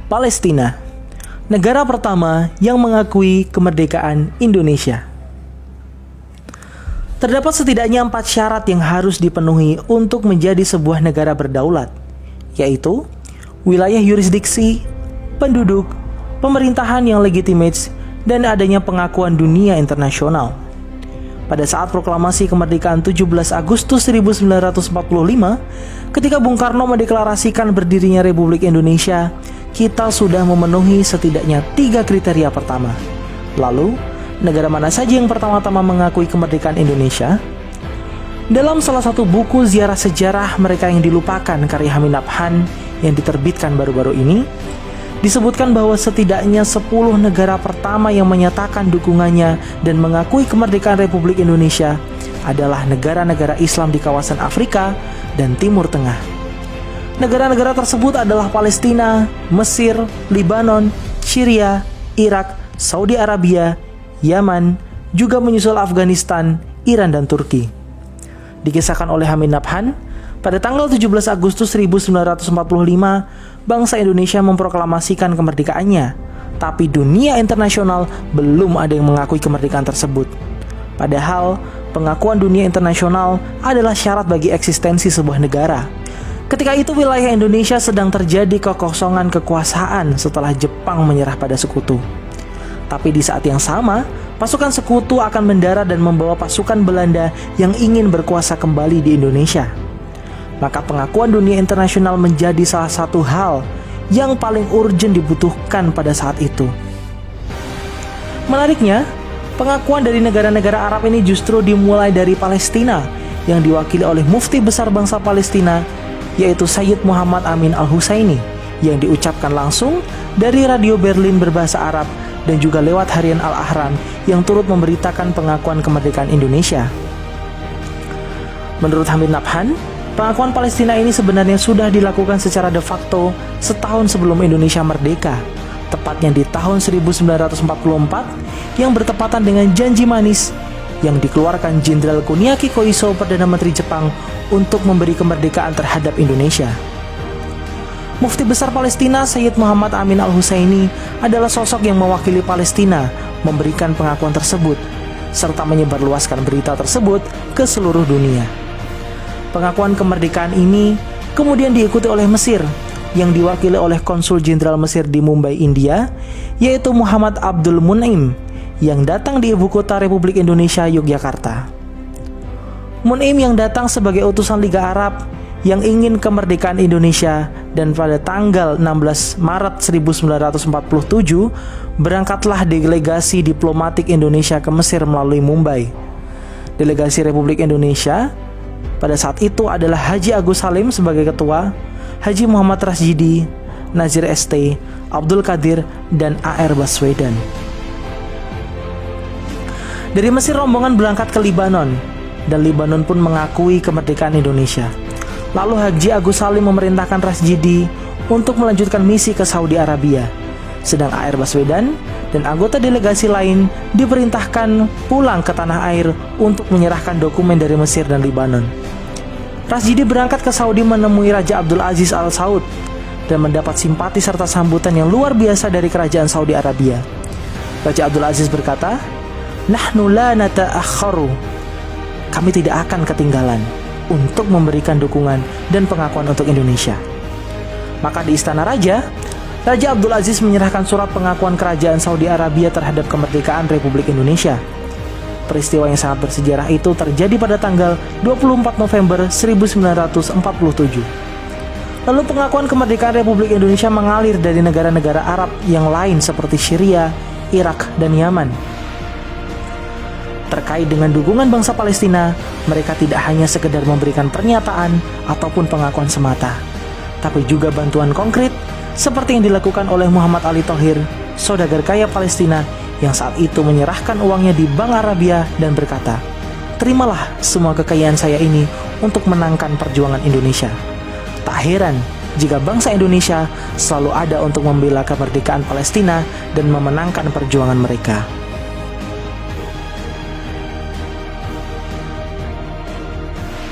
Palestina, negara pertama yang mengakui kemerdekaan Indonesia. Terdapat setidaknya 4 syarat yang harus dipenuhi untuk menjadi sebuah negara berdaulat, yaitu wilayah yurisdiksi, penduduk, pemerintahan yang legitimate, dan adanya pengakuan dunia internasional. Pada saat proklamasi kemerdekaan 17 Agustus 1945, ketika Bung Karno mendeklarasikan berdirinya Republik Indonesia, kita sudah memenuhi setidaknya 3 kriteria pertama. Lalu, negara mana saja yang pertama-tama mengakui kemerdekaan Indonesia? Dalam salah satu buku ziarah sejarah mereka yang dilupakan karya Hamid Nabhan yang diterbitkan baru-baru ini, disebutkan bahwa setidaknya 10 negara pertama yang menyatakan dukungannya dan mengakui kemerdekaan Republik Indonesia adalah negara-negara Islam di kawasan Afrika dan Timur Tengah. Negara-negara tersebut adalah Palestina, Mesir, Libanon, Syria, Irak, Saudi Arabia, Yaman, juga menyusul Afghanistan, Iran, dan Turki. Dikisahkan oleh Hamid Nabhan, pada tanggal 17 Agustus 1945, bangsa Indonesia memproklamasikan kemerdekaannya, tapi dunia internasional belum ada yang mengakui kemerdekaan tersebut. Padahal, pengakuan dunia internasional adalah syarat bagi eksistensi sebuah negara. Ketika itu wilayah Indonesia sedang terjadi kekosongan kekuasaan setelah Jepang menyerah pada sekutu. Tapi di saat yang sama, pasukan sekutu akan mendarat dan membawa pasukan Belanda yang ingin berkuasa kembali di Indonesia. Maka pengakuan dunia internasional menjadi salah satu hal yang paling urgent dibutuhkan pada saat itu. Menariknya, pengakuan dari negara-negara Arab ini justru dimulai dari Palestina yang diwakili oleh mufti besar bangsa Palestina, yaitu Sayyid Muhammad Amin Al-Husaini, yang diucapkan langsung dari radio Berlin berbahasa Arab dan juga lewat harian Al-Ahram yang turut memberitakan pengakuan kemerdekaan Indonesia. Menurut Hamid Nabhan, pengakuan Palestina ini sebenarnya sudah dilakukan secara de facto setahun sebelum Indonesia merdeka, tepatnya di tahun 1944 yang bertepatan dengan janji manis yang dikeluarkan Jenderal Kuniaki Koiso, Perdana Menteri Jepang, untuk memberi kemerdekaan terhadap Indonesia. Mufti besar Palestina Sayyid Muhammad Amin Al-Husaini adalah sosok yang mewakili Palestina memberikan pengakuan tersebut, serta menyebarluaskan berita tersebut ke seluruh dunia. Pengakuan kemerdekaan ini kemudian diikuti oleh Mesir yang diwakili oleh Konsul Jenderal Mesir di Mumbai, India, yaitu Muhammad Abdul Mun'im, yang datang di ibu kota Republik Indonesia, Yogyakarta. Mun'im yang datang sebagai utusan Liga Arab yang ingin kemerdekaan Indonesia, dan pada tanggal 16 Maret 1947 berangkatlah delegasi diplomatik Indonesia ke Mesir melalui Mumbai. Delegasi Republik Indonesia pada saat itu adalah Haji Agus Salim sebagai ketua, Haji Muhammad Rasjidi, Nazir ST, Abdul Qadir, dan A.R. Baswedan. Dari Mesir rombongan berangkat ke Libanon, dan Libanon pun mengakui kemerdekaan Indonesia. Lalu Haji Agus Salim memerintahkan Rasjidi untuk melanjutkan misi ke Saudi Arabia, sedang A.R. Baswedan dan anggota delegasi lain diperintahkan pulang ke tanah air untuk menyerahkan dokumen dari Mesir dan Libanon. Rasjidi berangkat ke Saudi menemui Raja Abdul Aziz Al Saud dan mendapat simpati serta sambutan yang luar biasa dari kerajaan Saudi Arabia. Raja Abdul Aziz berkata, "Nahnu la nata'akharu." Kami tidak akan ketinggalan untuk memberikan dukungan dan pengakuan untuk Indonesia. Maka di Istana Raja, Raja Abdul Aziz menyerahkan surat pengakuan kerajaan Saudi Arabia terhadap kemerdekaan Republik Indonesia. Peristiwa yang sangat bersejarah itu terjadi pada tanggal 24 November 1947. Lalu pengakuan kemerdekaan Republik Indonesia mengalir dari negara-negara Arab yang lain seperti Syria, Irak, dan Yaman. Terkait dengan dukungan bangsa Palestina, mereka tidak hanya sekedar memberikan pernyataan ataupun pengakuan semata, tapi juga bantuan konkret seperti yang dilakukan oleh Muhammad Ali Thohir, saudagar kaya Palestina yang saat itu menyerahkan uangnya di Bank Arabia dan berkata, "Terimalah semua kekayaan saya ini untuk menangkan perjuangan Indonesia." Tak heran jika bangsa Indonesia selalu ada untuk membela kemerdekaan Palestina dan memenangkan perjuangan mereka.